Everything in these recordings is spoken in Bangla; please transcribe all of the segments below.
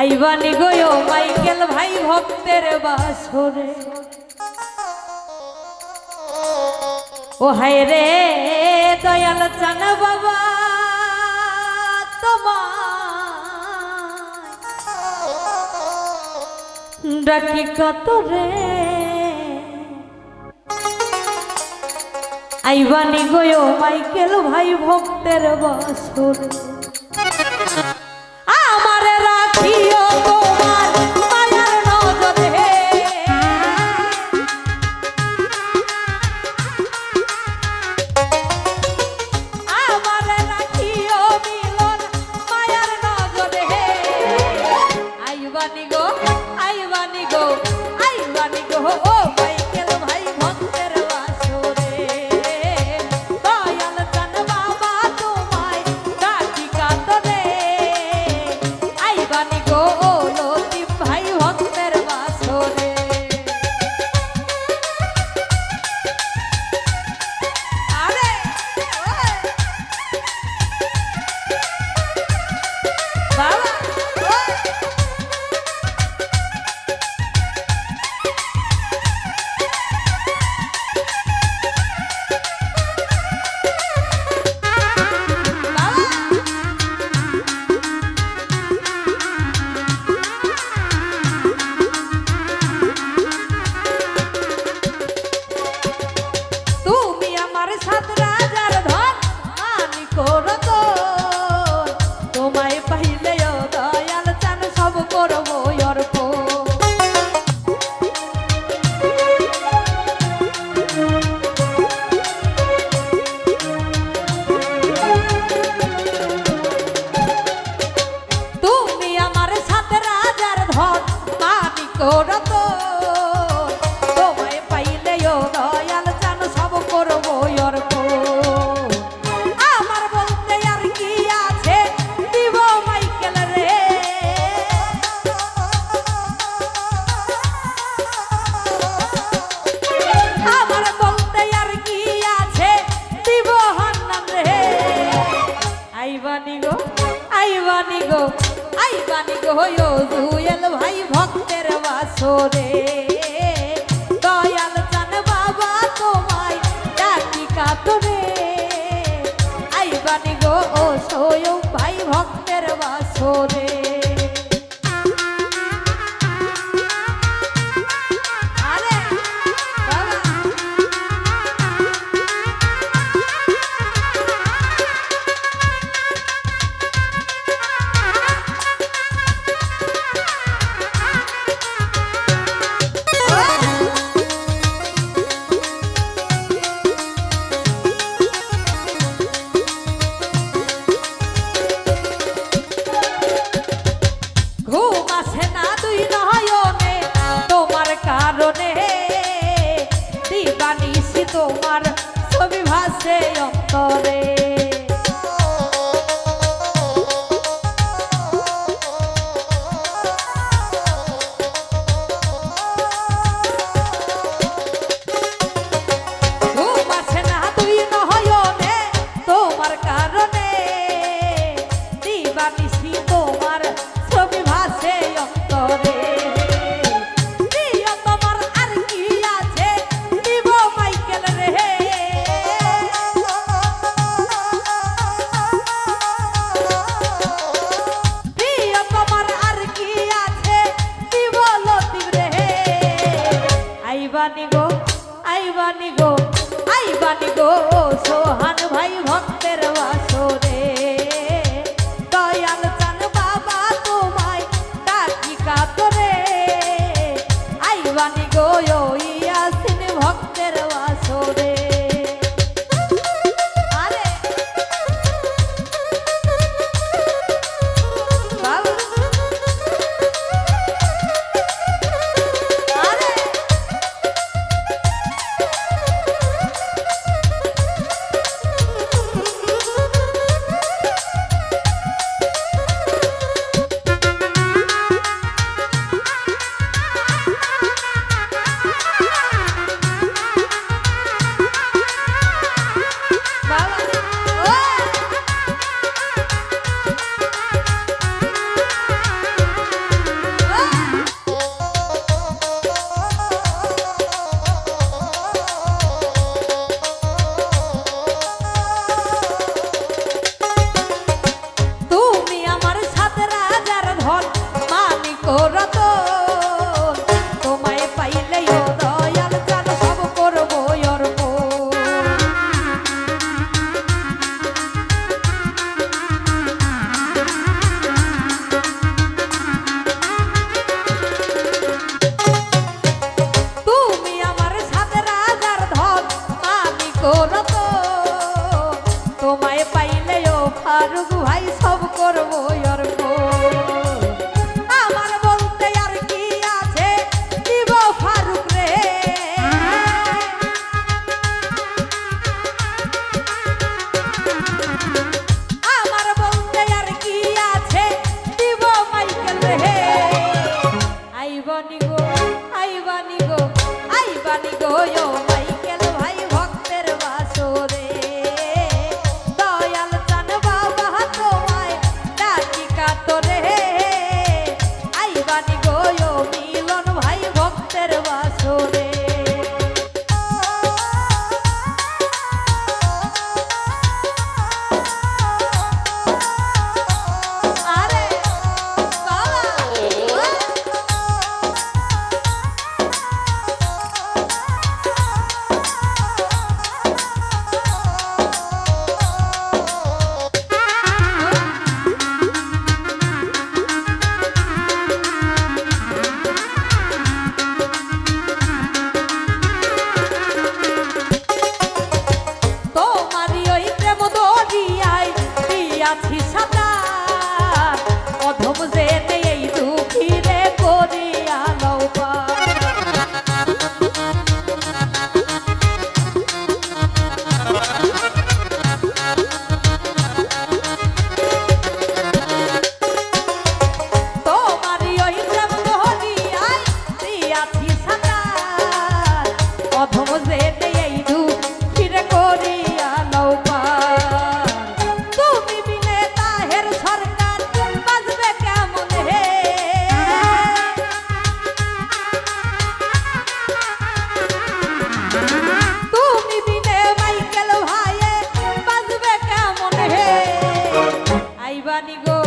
আইবানি গো মাইকেল ভাই ভক্তের বাসরে ও হায় রে দয়াল চান বাবা তোমার ডাকি কত রে আইবানি গো মাইকেল ভাই ভক্তের বাসরে আমারে রাখিও তোমার মায়ার নজরে আমারে রাখিও মিলন মায়ার নজরে আইবানি গো আইবানি গো আইবানি গো ও মাইকেল ভাই ভক্তের বাসরে দয়াল চান বাবা তোমায় ডাকি কাতরে আইবানি গো ও লতিফ ভাই ভক্তের বাসরে আরে বাবা তুমি আমার সাত রাজার ধন মানি করো তো তোমায় পাইলেও দয়াল চান সব করবো অর্প তুমি আমার সাত রাজার ধন মানি করো তো তোমায় পাইলেও দয়াল চান সব করবো অর্প আমার বলতে আর কি আছে দিব মাইকেল রে আমার বলতে আর কি আছে দিব হান্নান রে আইবানি গো আইবানি গো আইবানি গো ও জুয়েল ভাই ভক্তের বাসরে দয়াল চান বাবা তোমায় ডাকি কাতরে আইবানি গো ও সোয়ম ভাই ভক্তের বাসরে আরে বাবা ঘুম আসে না দুই নয়নে তোমার কারণে দিবানিশি তোমার ছবি ভাসে অন্তরে ঘুম আসে না দুই নয়নে তোমার কারণে দিবানিশি তোমার ছবি ভাসে অন্তরে প্রিয় তোমার আর কি আছে দিব মাইকেল রে করবো অর্প আমার বলতে আর কি আছে দিব ফারুক রে আমার বলতে আর কি আছে দিব মাইকেল রে আইবানি গো আইবানি গো আইবানি গো ও মাইকেল ভাই ভক্তের বাসরে দয়াল চান বাবা তোমায় ডাকি কাতরে আইবানি গো ও মিলন ভাই ভক্তের বাসরে আরে বাবা তোমারই ওই প্রেম দরিয়ায় দিয়াছি সাঁতার অধম জেনে এই দুঃখীরে করিয়া লও পার তোমারই ওই প্রেম দরিয়ায় দিয়াছি সাঁতার অধম জেনে এই দুঃখীরে করিয়া লও পার তুমি বিনে তাহের সরকার বাজবে কেমন হে তুমি বিনে মাইকেল ভাইয়ে বাজবে কেমন হে আইবানি গো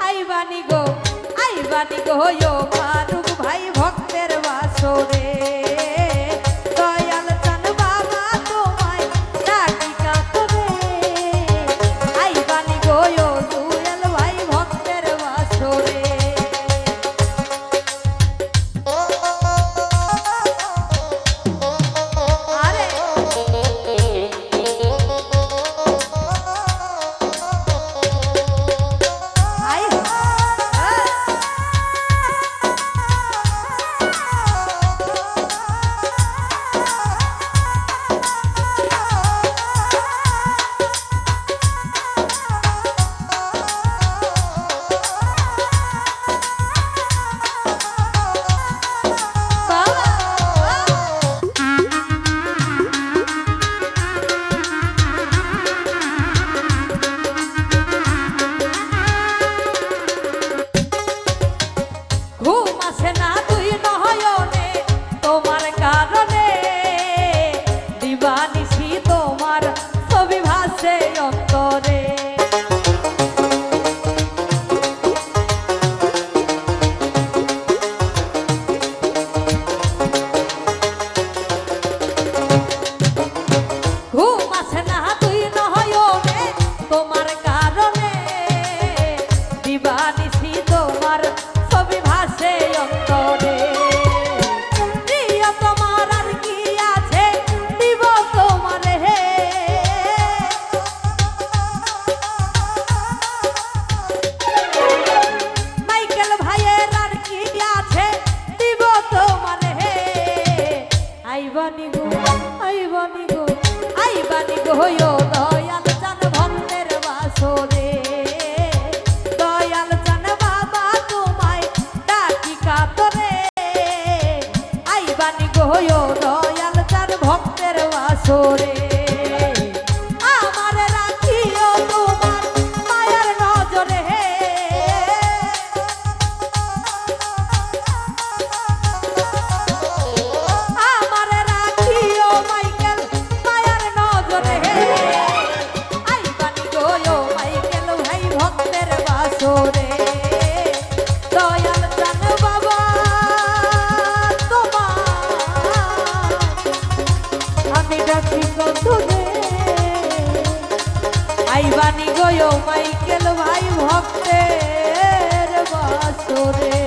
আইবানি গো আইবানি গো ও ফারুক ভাই ভক্তের বাসরে দয়াল চান বাবা তোমায় ডাকি কাতরে আইবানি গো ও জুয়েল ভাই ভক্তের বাসরে আরে আই ঘুম আসে না তুই নয়নে তোমার কারণে দিবানিশি তোমার ছবি ভাসে অন্তরে ঘুম আসে না তুই নয়নে তোমার কারণে দিবানিশি তোমার ছবি ভাসে অন্তরে প্রিয় তোমার আর কি আছে দিব তোমার হে মাইকেল ভাইয়ের আর কি আছে দিব তোমার হে আইবানি গো আইবানি গো আইবানি গো ও দয়াল চান ভক্তের বাসরে দয়াল চান বাবা তোমায় ডাকি কাতরে আইবানি গো ও দয়াল চান ভক্তের বাসরে আমার রাখিও তোমার মায়ের নজরে আমার রাখিও মাইকেল মায়ের নজরে আইবানি গো ও মাইকেল ভাই ভক্তের বাসরে দয়াল চান বাবা তোমার আমি ডাকি কত রে আইবানি গো ও মাইকেল ভাই ভক্তের বাসরে